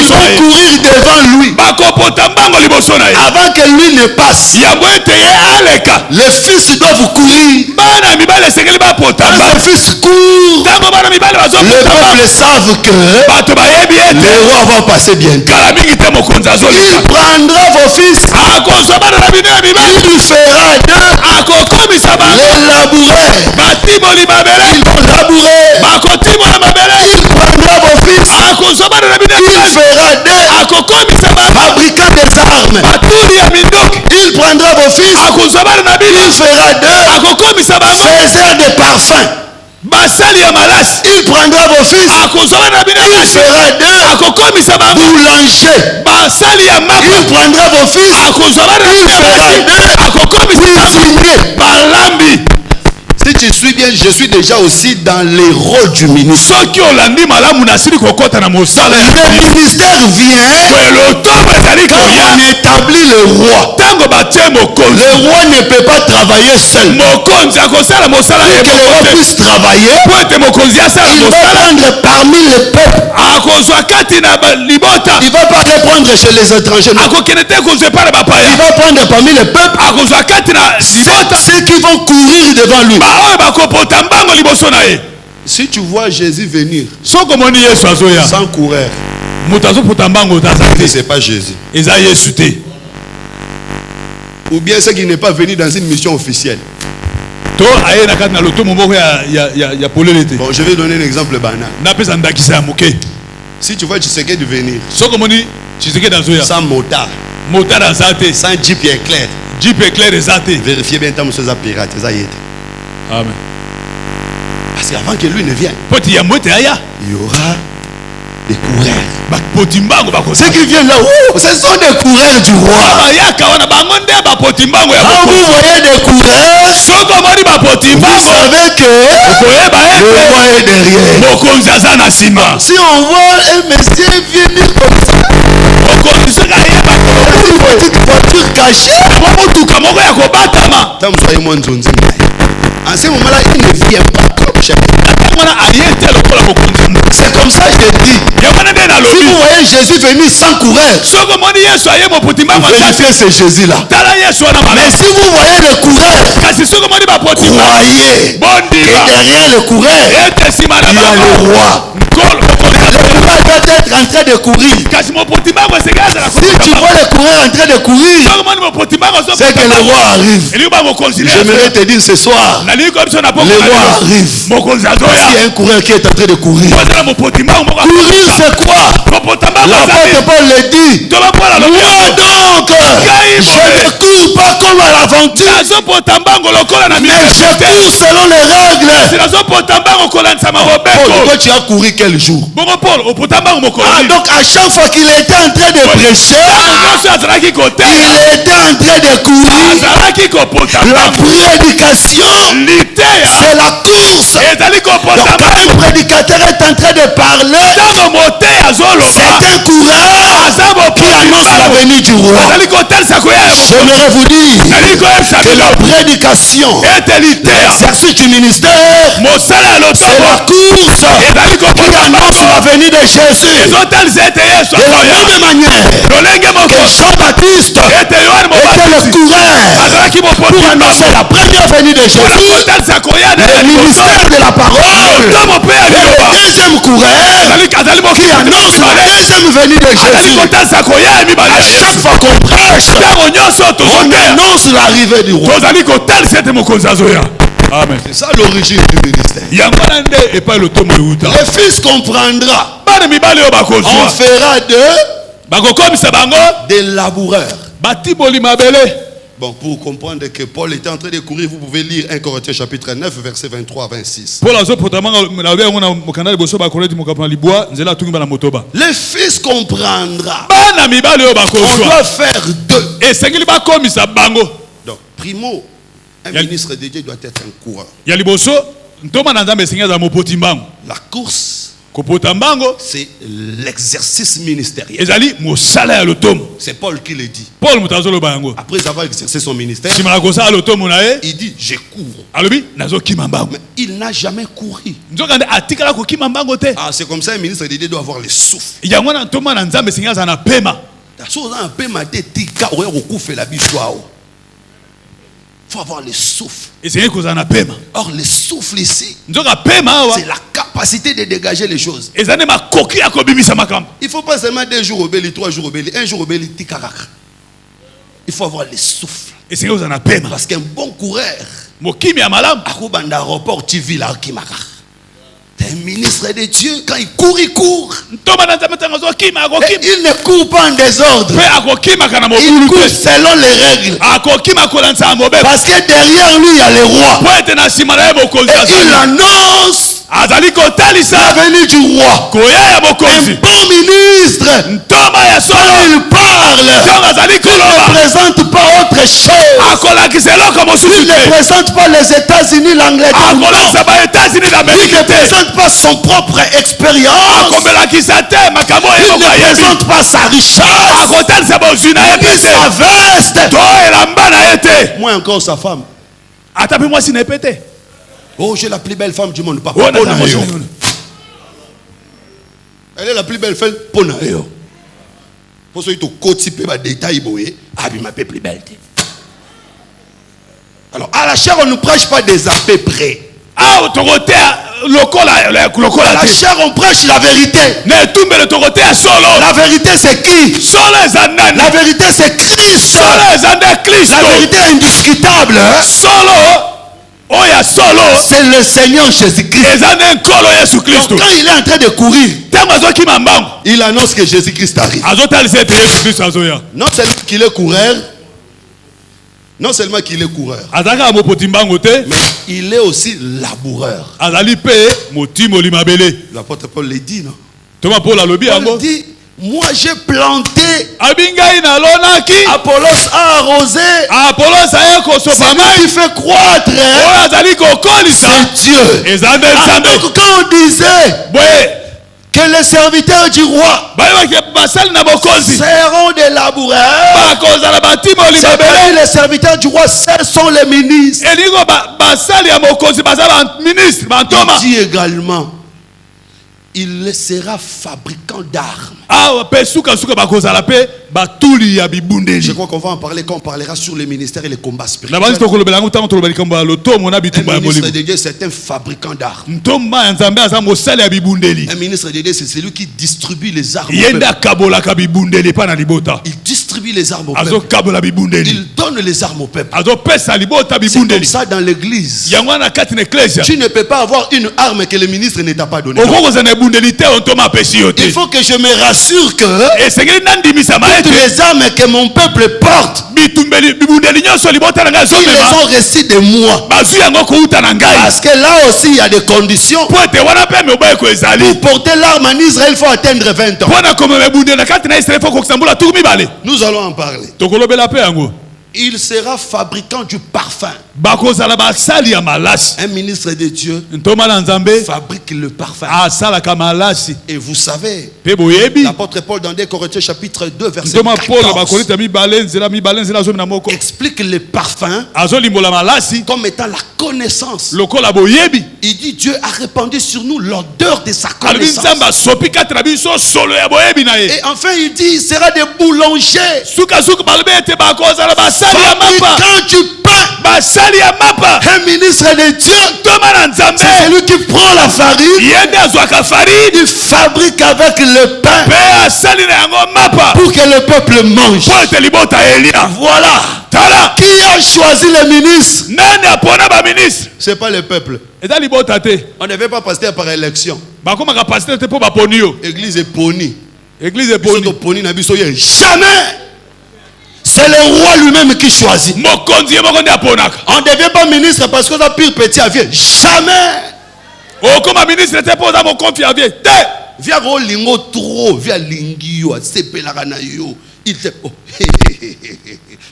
vont courir devant lui. Avant que lui ne passe, les fils doivent courir. Quand les fils courent, le peuple savent que le roi va passer bientôt. Il prendra vos fils. Il fera d'eux les laboureurs. Ils vont labourer. Il prendra vos fils. Il fera d'eux fabricants des armes. Il prendra vos fils. Il fera d'eux faiseurs de parfums. Il prendra vos fils. Il fera d'eux boulangers. Il prendra vos fils. Il fera d'eux cuisiniers. Si tu suis bien, je suis déjà aussi dans les rôles du ministère. Le ministère vient quand on établit le roi. Le roi ne peut pas travailler seul. Pour que le roi puisse travailler, il va prendre parmi le peuple. Il ne va pas aller prendre chez les étrangers. Il va prendre parmi le peuple ceux qui vont courir devant lui. Si tu vois Jésus venir sans coureur, c'est pas Jésus. Ou bien c'est qu'il n'est pas venu dans une mission officielle. Bon, je vais donner un exemple banal. Si tu vois Tshisekedi venir sans motard, sans jeep éclair, vérifiez bien tant que c'est un pirate. Amen. Parce qu'avant que lui ne vienne, il y aura des coureurs. Ceux qui viennent là, ce sont des coureurs du roi. Quand vous voyez des coureurs, vous savez que le roi est derrière. Si on voit un monsieur venir comme ça, une voiture cachée, en ce moment-là, il ne vient pas comme chacun. C'est comme ça que je dis. Si vous voyez Jésus venir sans coureur, vérifiez ce Jésus-là. Mais si vous voyez le coureur, croyez que derrière le coureur, il y a le roi. Le roi doit être en train de courir. Si tu vois le coureur en train de courir, c'est que le roi arrive. J'aimerais te dire ce soir, le roi arrive. Voici un coureur qui est en train de courir. Courir c'est quoi? L'apôtre Paul le dit. Moi donc, je ne cours pas comme à l'aventure, mais je cours selon les règles. Toi tu as couru quel jour? Donc à chaque fois qu'il était en train de prêcher, il était en train de courir. La prédication, c'est la course. Donc quand un prédicateur est en train de parler, c'est un coureur qui annonce la venue du roi. J'aimerais vous dire que la prédication, l'exercice du ministère, c'est la course qui annonce la venue de Jésus. De la même manière que Jean-Baptiste était le coureur pour annoncer la première venue de Jésus, le ministère de la parole est le deuxième coureur qui annonce la deuxième venue de Jésus. À chaque fois qu'on prêche, on annonce l'arrivée du roi. Amen. C'est ça l'origine du ministère. Le fils comprendra. On fera des laboureurs. Bon, pour comprendre que Paul était en train de courir, vous pouvez lire 1 Corinthiens chapitre 9, verset 23 à 26. Le fils comprendra. On doit faire deux. Donc, primo, un ministre de Dieu doit être un coureur. La course, c'est l'exercice ministériel. C'est Paul qui le dit. Après avoir exercé son ministère, il dit je cours. Mais il n'a jamais couru. Ah, c'est comme ça un ministre de Dieu doit avoir le souffle. Il faut avoir le souffle. Or, le souffle ici, c'est la capacité de dégager les choses. Il ne faut pas seulement 2 jours au Béli, 3 jours au Béli, 1 jour au Béli, il faut avoir le souffle. Parce qu'un bon coureur, à l'aéroport, tu vis là, un ministre de Dieu, quand il court, il court. Et il ne court pas en désordre. Il court selon les règles. Parce que derrière lui, il y a le roi. Et il annonce la venue du roi. Un bon ministre, quand il parle, il ne présente pas autre chose. Il ne présente pas les États-Unis, l'Angleterre. Il ne présente pas son propre expérience. Il ne présente pas sa richesse. Il sa veste. Moi encore sa femme. Oh, j'ai la plus belle femme du monde. Papa. Elle est la plus belle femme pour nous. Pour ceux qui ont côté par détail, ma plus belle. Alors, à la chair, on ne prêche pas des à peu près. À la chair, on prêche la vérité. La vérité, c'est qui? La vérité, c'est Christ. La vérité est indiscutable. C'est le Seigneur Jésus-Christ. Donc, quand il est en train de courir, il annonce que Jésus-Christ arrive. Non seulement qu'il est coureur, mais il est aussi laboureur. L'apôtre Paul le dit, non? Paul dit, moi j'ai planté, Apollos a arrosé, c'est lui qui fait croître, c'est Dieu. Donc quand on disait que les serviteurs du roi seront des laboureurs, c'est que les serviteurs du roi sont les ministres. Il dit également, il sera fabricant d'armes. Je crois qu'on va en parler quand on parlera sur les ministères et les combats spirituels. Un ministre de Dieu, c'est un fabricant d'armes. Un ministre de Dieu, c'est celui qui distribue les armes au peuple. Il distribue les armes au peuple. Il donne les armes au peuple. C'est comme ça dans l'église. Tu ne peux pas avoir une arme que le ministre ne t'a pas donnée. Il faut que je me rassure que toutes les armes que mon peuple porte, ils les ont reçues de moi. Parce que là aussi il y a des conditions. Pour porter l'arme en Israël, il faut atteindre 20 ans. Nous allons en parler. Il sera fabricant du parfum. bakozala basali ya malasi. Un ministre de Dieu Ntoma na Nzambe fabrique le parfum. asalaka malasi. Et vous savez, Pe boyebi l'apôtre Paul dans 2 Corinthiens chapitre 2 verset Ntoma Paul 14 bakorita mibalenzi zomi na moko explique le parfum azolimbola malasi comme étant la connaissance. lokola boyebi. Il dit Dieu a répandu sur nous l'odeur de sa Alobi connaissance. Nzambe asopi kati na biso solo ya boyebi na ye. Et enfin il dit il sera des boulangers, Suka balobi ete bakozala basali ya mapa. fabricants du pain. Basali ya mapa. Un ministre de Dieu, Ntoma na Nzambe c'est celui qui prend la farine, yende azwaka farine il fabrique avec le pain pe asali na yango mapa pour que le peuple mange. po ete libota elia. Voilà. Tala Qui a choisi les ministres? nani apona baministre C'est pas le peuple. eza libota te. On ne veut pas passer par élection. bakomaka pasteur te mpo baponi yo. Église est poni. Église Biso eponi to poni na biso ye. Jamais. C'est le roi lui-même qui choisit. mokonzi ye moko nde aponaka. On ne devient pas ministre parce qu'on a pire petit à vieux. Jamais. okoma ministre te mpo oza mokonzi ya vie te. Via lingo trop, via lingi yo, sepelaka na yo. Il te oh.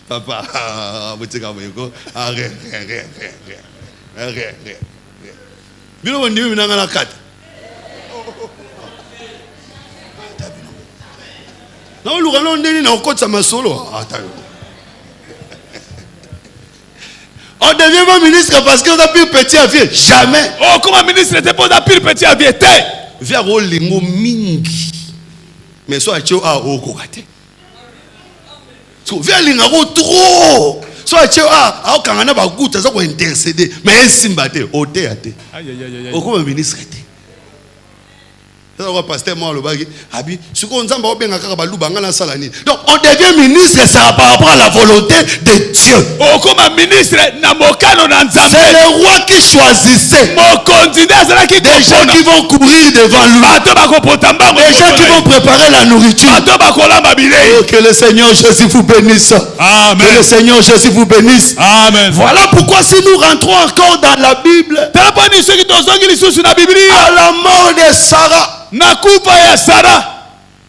Papa, vous te calmez-vous. Arrête. Bilo on dit minanga na carte. Non, le roi ndeni na okoti sa masolo. On devient pas ministre parce qu'on a plus petit à vieux. Jamais. okoma ministre te mpo oza pire petit ya vie te. Via lingo mingi. Mais so achio a okoka te. So via lingo trop. So achio a okangana ba kuta za ko intercéder. Mais simba te ote ate. Okoma ministre te. Donc on devient ministre, ça par rapport à la volonté de Dieu. okoma ministre na mokano na C'est Nzambe. le roi qui choisissait mokonzi nde azalaki des gens qui vont courir devant lui, bato bakopota mbango des gens qui vont préparer la nourriture. bato bakolamba bilei. Oh, que le Seigneur Jésus vous bénisse. Que Amen. le Seigneur Jésus vous bénisse. Amen. Voilà pourquoi si nous rentrons encore dans la Bible, tala mponi soki tozongi lisusu na biblia à la mort de Sarah, na kufa ya Sara,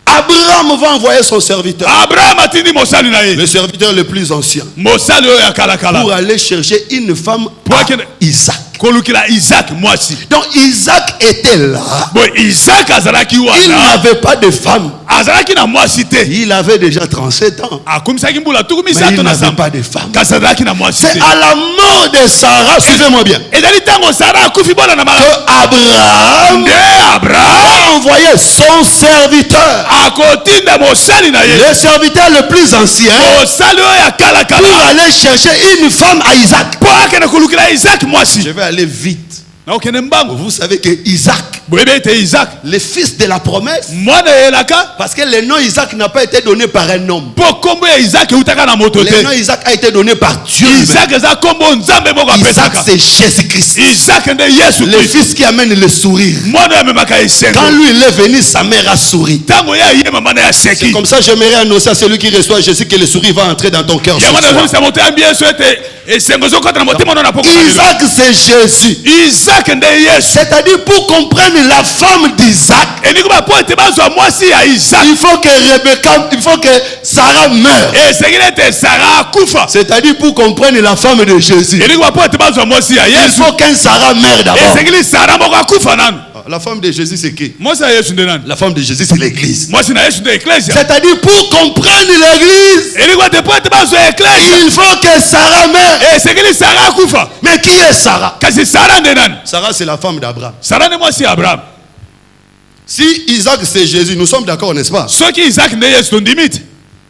Abraham va envoyer son serviteur, Abraham atindi mosali na ye, le serviteur le plus ancien, mosali oyo ya kalakala pour aller chercher une femme Pour à que- Isaac. kolukila Isaac mwasi. Donc Isaac était là. Bon, Isaac azalaki Il wana n'avait pas de femme. azalaki na mwasi te, Il avait déjà 37 ans. akumisaki mbula tuku Mais il misato na n'avait samba pas de femme. kasi azalaki na mwasi C'est te. à la mort de Sarah, suivez-moi bien, ezali ntango Sara akufi bona na que malamu Abraham nde Abraham a envoyé son serviteur, akotinda mosali na ye, le serviteur le plus ancien, mosali oyo ya pour kalakala aller chercher une femme à Isaac. mpo akende kolukila Isaac mwasi. Je vais aller vite. nakokende mbango Vous savez que Isaac, boyebi ete Isaac le fils de la promesse, mwana yelaka parce que le nom Isaac n'a pas été donné par un homme. mpo kombo ya Isaac eutaka na moto Le nom te. Isaac a été donné par Dieu. Isaac eza kombo nzambe moko Isaac, apesaka. c'est Jésus-Christ, Isaac nde Yesu le Kristo, fils qui amène le sourire. mwana oyo amemaka esengo. Quand lui il est venu, sa mère a souri. ntango ye aye mama na ya C'est seki comme ça j'aimerais annoncer à celui qui reçoit Jésus que le sourire va entrer dans ton cœur ce yango soir. nazomisa moto ya biso ete esengo ezokɔta na motema no na poko na lelo. Isaac c'est Jésus. Isaac nde Yesu. C'est-à-dire pour comprendre la femme d'Isaac, elingi bapo ete bazwa mwasi ya Isaac il faut que Rebecca, il faut que Sarah meure. esengeli ete Sara akufa. C'est-à-dire pour comprendre la femme de Jésus, elingi bapo ete bazwa mwasi ya il Yesu faut qu'un Sarah meure d'abord. esengeli Sara moko akufa nanu. La femme de Jésus c'est qui? mwasi ya Yesu nde nani? La femme de Jésus c'est l'église. mwasi na Yesu nde eklesia. C'est-à-dire pour comprendre l'église, elingi ete po ete bazwa eklesia il faut que Sarah meure. esengeli Sara akufa. Mais qui est Sarah? kasi Sara nde nani? Sarah c'est la femme d'Abraham. Sara nde mwasi ya Abraham. Si Isaac c'est Jésus, nous sommes d'accord, n'est-ce pas? soki Isaac nde Yesu tondimi te.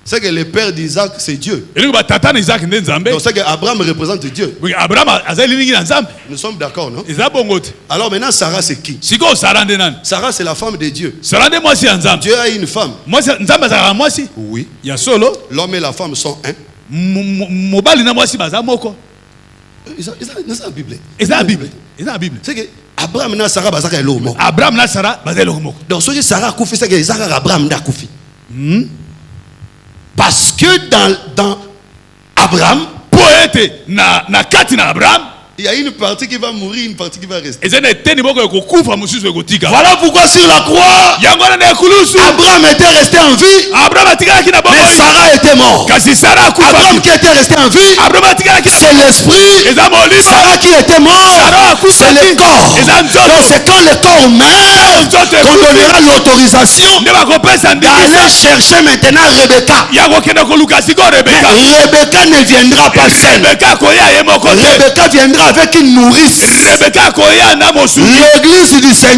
C'est que le père d'Isaac c'est Dieu. elingi batata na Isaac nde nzambe. Donc c'est que Abraham représente Dieu. Abraham azali liningi na nzambe. Nous sommes d'accord, non? eza bongo te. Alors maintenant Sarah c'est qui? sikoyo Sara nde nani? Sarah c'est la femme de Dieu. Sara nde mwasi ya nzambe. Dieu a une femme. mwasi nzambe azalaka mwasi Oui. ya solo. L'homme et la femme sont un. mobali na mwasi baza moko. C'est la Bible. eza na bible. eza na bible. C'est que Abraham et Sarah bazaka elomo. Abraham na Sara baza eloko moko. Donc ce que Sarah a koufi, c'est que Isaac et Abraham n'a koufi. Parce que dans Abraham, po ete na kati na Abraham Il y a une partie qui va mourir, une partie qui va rester. ezana eteni moko ekokufa mosusu ekotika. Voilà pourquoi sur la croix, yango wana na ekulusu Abraham était resté en vie, Abraham atikalaki na mais bomoi Sarah était mort. kasi Sara Abraham akufaki. qui était resté en vie, Abraham atikalaki c'est l'esprit. eza molimo Sarah qui était mort, Sarah akufaki. c'est le corps. eza Donc nzoto c'est quand le corps meurt qu'on donnera l'autorisation nde bakopesa d'aller ndikisa chercher maintenant Rebecca. ya kokende koluka siko Mais Rebeka. Rebecca ne viendra pas seule. Rebeka akoya ye moko te. Rebecca viendra avec une nourrice. Rebeka akoya na mosusu. L'église du Seigneur